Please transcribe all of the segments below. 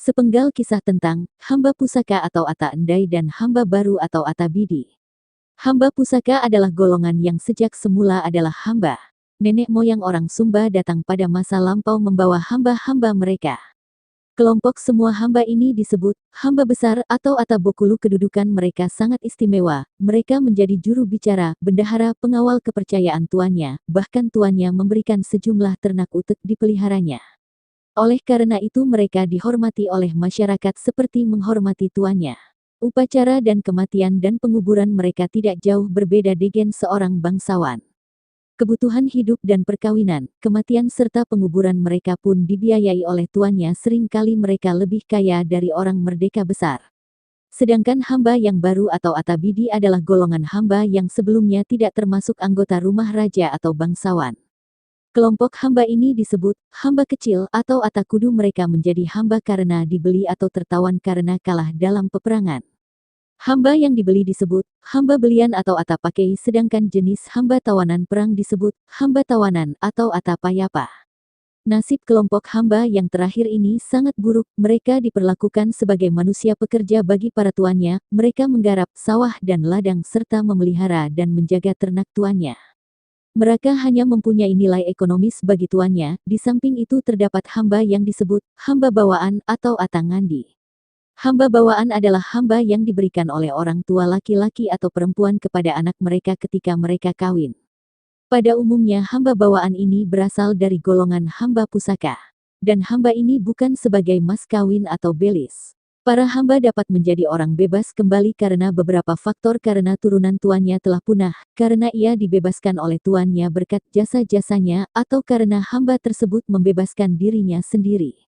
Sepenggal kisah tentang hamba pusaka atau Ata Endai dan hamba baru atau Ata Bidi. Hamba pusaka adalah golongan yang sejak semula adalah hamba. Nenek moyang orang Sumba datang pada masa lampau membawa hamba-hamba mereka. Kelompok semua hamba ini disebut hamba besar atau Ata Bokulu. Kedudukan mereka sangat istimewa. Mereka menjadi juru bicara, bendahara, pengawal kepercayaan tuannya, bahkan tuannya memberikan sejumlah ternak utek dipeliharanya. Oleh karena itu mereka dihormati oleh masyarakat seperti menghormati tuannya. Upacara dan kematian dan penguburan mereka tidak jauh berbeda dengan seorang bangsawan. Kebutuhan hidup dan perkawinan, kematian serta penguburan mereka pun dibiayai oleh tuannya. Seringkali mereka lebih kaya dari orang merdeka besar. Sedangkan hamba yang baru atau Ata Bidi adalah golongan hamba yang sebelumnya tidak termasuk anggota rumah raja atau bangsawan. Kelompok hamba ini disebut hamba kecil atau Ata Kudu. Mereka menjadi hamba karena dibeli atau tertawan karena kalah dalam peperangan. Hamba yang dibeli disebut hamba belian atau Ata Pakai, sedangkan jenis hamba tawanan perang disebut hamba tawanan atau Ata Payapa. Nasib kelompok hamba yang terakhir ini sangat buruk. Mereka diperlakukan sebagai manusia pekerja bagi para tuannya. Mereka menggarap sawah dan ladang serta memelihara dan menjaga ternak tuannya. Mereka hanya mempunyai nilai ekonomis bagi tuannya. Di samping itu terdapat hamba yang disebut hamba bawaan atau Ata Ngandi. Hamba bawaan adalah hamba yang diberikan oleh orang tua laki-laki atau perempuan kepada anak mereka ketika mereka kawin. Pada umumnya hamba bawaan ini berasal dari golongan hamba pusaka. Dan hamba ini bukan sebagai mas kawin atau belis. Para hamba dapat menjadi orang bebas kembali karena beberapa faktor, karena turunan tuannya telah punah, karena ia dibebaskan oleh tuannya berkat jasa-jasanya, atau karena hamba tersebut membebaskan dirinya sendiri.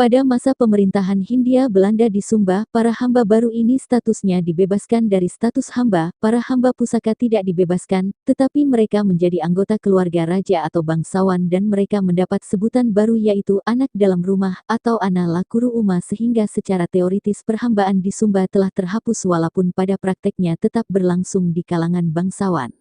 Pada masa pemerintahan Hindia Belanda di Sumba, para hamba baru ini statusnya dibebaskan dari status hamba. Para hamba pusaka tidak dibebaskan, tetapi mereka menjadi anggota keluarga raja atau bangsawan dan mereka mendapat sebutan baru yaitu anak dalam rumah atau ana lakuru uma, sehingga secara teoritis perhambaan di Sumba telah terhapus walaupun pada prakteknya tetap berlangsung di kalangan bangsawan.